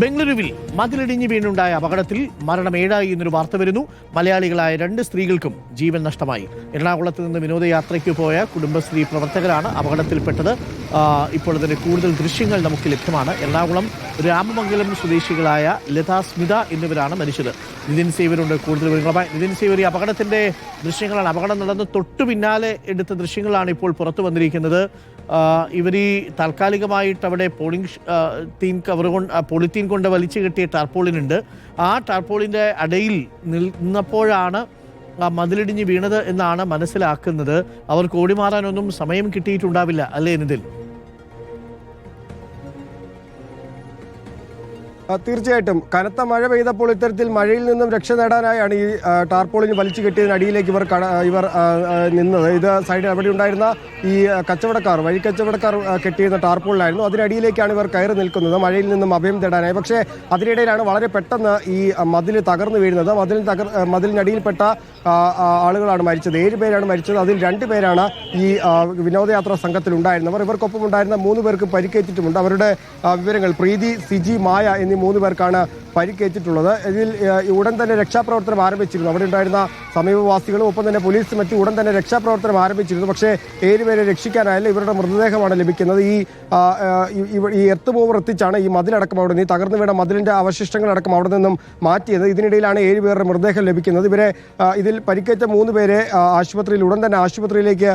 ബംഗളൂരുവിൽ മതിലിടിഞ്ഞ് വീണുണ്ടായ അപകടത്തിൽ മരണം 7 എന്നൊരു വാർത്ത വരുന്നു. മലയാളികളായ 2 സ്ത്രീകൾക്കും ജീവൻ നഷ്ടമായി. എറണാകുളത്ത് നിന്ന് വിനോദയാത്രയ്ക്ക് പോയ കുടുംബശ്രീ പ്രവർത്തകരാണ് അപകടത്തിൽപ്പെട്ടത്. ഇപ്പോൾ അതിന്റെ കൂടുതൽ ദൃശ്യങ്ങൾ നമുക്ക് ലഭ്യമാണ്. എറണാകുളം രാമമംഗലം സ്വദേശികളായ ലത, സ്മിത എന്നിവരാണ് മരിച്ചത്. നിതിൻ സേവരുണ്ട് കൂടുതൽ വിവരങ്ങളുമായി. നിതിൻ സേവർ, ഈ അപകടത്തിന്റെ ദൃശ്യങ്ങളാണ്, അപകടം നടന്ന് തൊട്ടു പിന്നാലെ എടുത്ത ദൃശ്യങ്ങളാണ് ഇപ്പോൾ പുറത്തു വന്നിരിക്കുന്നത്. ഇവർ ഈ താൽക്കാലികമായിട്ട് അവിടെ പോളിത്തീൻ കൊണ്ട് വലിച്ചു കെട്ടിയ ടാർപോളിനുണ്ട്. ആ ടാർപോളിൻ്റെ അടയിൽ നിന്നപ്പോഴാണ് മതിലിടിഞ്ഞ് വീണത് എന്നാണ് മനസ്സിലാക്കുന്നത്. അവർക്ക് ഓടിമാറാനൊന്നും സമയം കിട്ടിയിട്ടുണ്ടാവില്ല അല്ലേ നിതിൻ? തീർച്ചയായിട്ടും കനത്ത മഴ പെയ്തപ്പോൾ ഇത്തരത്തിൽ മഴയിൽ നിന്നും രക്ഷ നേടാനായാണ് ഈ ടാർപോളിന് വലിച്ചു കെട്ടിയതിനടിയിലേക്ക് ഇവർ നിന്നത്. ഇത് സൈഡിൽ അവിടെ ഉണ്ടായിരുന്ന ഈ വഴിക്കച്ചവടക്കാർ കെട്ടിയിരുന്ന ടാർപോളിലായിരുന്നു. അതിനടിയിലേക്കാണ് ഇവർ കയറി നിൽക്കുന്നത്, മഴയിൽ നിന്നും അഭയം തേടാനായി. പക്ഷേ അതിനിടയിലാണ് വളരെ പെട്ടെന്ന് ഈ മതിൽ തകർന്നു വീഴുന്നത്. മതിലിനടിയിൽപ്പെട്ട ആളുകളാണ് മരിച്ചത്. 7 പേരാണ് മരിച്ചത്. അതിൽ 2 പേരാണ് ഈ വിനോദയാത്രാ സംഘത്തിൽ ഉണ്ടായിരുന്നവർ. ഇവർക്കൊപ്പം ഉണ്ടായിരുന്ന 3 പേർക്ക് പരിക്കേറ്റിട്ടുമുണ്ട്. അവരുടെ വിവരങ്ങൾ പ്രീതി, സിജി, മായ എന്നീ 3 പേർക്കാണ് പരിക്കേറ്റിട്ടുള്ളത്. ഇതിൽ ഉടൻ തന്നെ രക്ഷാപ്രവർത്തനം ആരംഭിച്ചിരുന്നു. അവിടെ ഉണ്ടായിരുന്ന സമീപവാസികളും ഒപ്പം തന്നെ പോലീസും എത്തി ഉടൻ തന്നെ രക്ഷാപ്രവർത്തനം ആരംഭിച്ചിരുന്നു. പക്ഷേ 7 പേരെ രക്ഷിക്കാനായാലും ഇവരുടെ മൃതദേഹമാണ് ലഭിക്കുന്നത്. ഈ എർത്ത് മൂവർ എത്തിച്ചാണ് ഈ മതിലടക്കം അവിടെ നിന്ന് തകർന്നു വീണ മതിലിന്റെ അവശിഷ്ടങ്ങളടക്കം അവിടെ നിന്നും മാറ്റിയത്. ഇതിനിടയിലാണ് 7 പേരുടെ മൃതദേഹം ലഭിക്കുന്നത്. ഇതിൽ പരിക്കേറ്റ 3 പേരെ ഉടൻ തന്നെ ആശുപത്രിയിലേക്ക്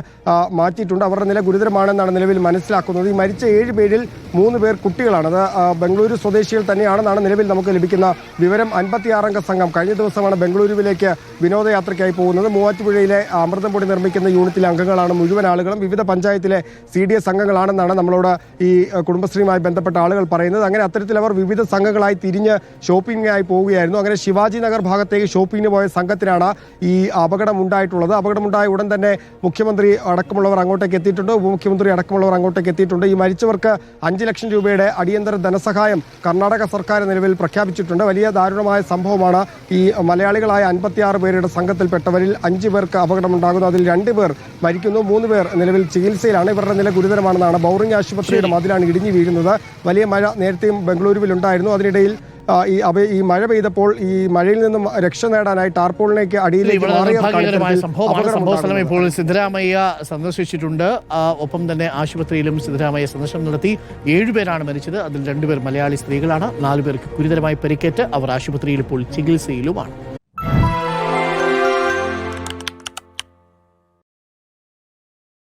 മാറ്റിയിട്ടുണ്ട്. അവരുടെ നില ഗുരുതരമാണെന്നാണ് നിലവിൽ മനസ്സിലാക്കുന്നത്. ഈ മരിച്ച 7 പേരിൽ 3 പേർ കുട്ടികളാണ്. അത് ബംഗളൂരു സ്വദേശികൾ തന്നെയാണെന്നാണ് നിലവിൽ നമുക്ക് ലഭിക്കുന്ന വിവരം. 56-അംഗ സംഘം കഴിഞ്ഞ ദിവസമാണ് ബംഗളൂരുവിലേക്ക് വിനോദയാത്രയ്ക്കായി പോകുന്നത്. മൂവാറ്റുപുഴയിലെ അമൃതം പൊടി നിർമ്മിക്കുന്ന യൂണിറ്റിലെ അംഗങ്ങളാണ് മുഴുവൻ ആളുകളും. വിവിധ പഞ്ചായത്തിലെ CDS അംഗങ്ങളാണെന്നാണ് നമ്മളോട് ഈ കുടുംബശ്രീയുമായി ബന്ധപ്പെട്ട ആളുകൾ പറയുന്നത്. അങ്ങനെ അത്തരത്തിൽ അവർ വിവിധ സംഘങ്ങളായി തിരിഞ്ഞ് ഷോപ്പിംഗിനായി പോവുകയായിരുന്നു. അങ്ങനെ ശിവാജി നഗർ ഭാഗത്തേക്ക് ഷോപ്പിങ്ങിന് പോയ സംഘത്തിനാണ് ഈ അപകടം ഉണ്ടായിട്ടുള്ളത്. അപകടമുണ്ടായ ഉടൻ തന്നെ മുഖ്യമന്ത്രി അടക്കമുള്ളവർ അങ്ങോട്ടേക്ക് എത്തിയിട്ടുണ്ട്. ഉപമുഖ്യമന്ത്രി അടക്കമുള്ളവർ അങ്ങോട്ടേക്ക് എത്തിയിട്ടുണ്ട്. ഈ മരിച്ചവർക്ക് 5 ലക്ഷം രൂപയുടെ അടിയന്തര ധനസഹായം കർണാടക സർക്കാർ നിലവിൽ പ്രഖ്യാപിച്ചിട്ടുണ്ട്. വലിയ ദാരുണമായ സംഭവമാണ്. ഈ മലയാളികളായ 56 പേരുടെ സംഘത്തിൽപ്പെട്ടവരിൽ 5 പേർക്ക് അപകടമുണ്ടാകുന്നു. അതിൽ 2 പേർ മരിക്കുന്നു. 3 പേർ നിലവിൽ ചികിത്സയിലാണ്. ഇവരുടെ നില ഗുരുതരമാണെന്നാണ്. ബൗറിംഗ് ആശുപത്രിയുടെ മതിലാണ് ഇടിഞ്ഞു വീഴുന്നത്. വലിയ മഴ നേരത്തെയും ബംഗളൂരുവിൽ ഉണ്ടായിരുന്നു. അതിനിടയിൽ ഈ മഴ പെയ്തപ്പോൾ ഈ മഴയിൽ നിന്നും രക്ഷ നേടാനായി ടാർപോളിലേക്ക് അടിയിലേക്ക് സംഭവസ്ഥലം ഇപ്പോൾ സിദ്ധരാമയ്യ സന്ദർശിച്ചിട്ടുണ്ട്. ഒപ്പം തന്നെ ആശുപത്രിയിലും സിദ്ധരാമയ്യ സന്ദർശനം നടത്തി. 7 പേരാണ് മരിച്ചത്. അതിൽ 2 പേർ മലയാളി സ്ത്രീകളാണ്. 4 പേർക്ക് ഗുരുതരമായി പരിക്കേറ്റ് അവർ ആശുപത്രിയിൽ ഇപ്പോൾ ചികിത്സയിലുമാണ്.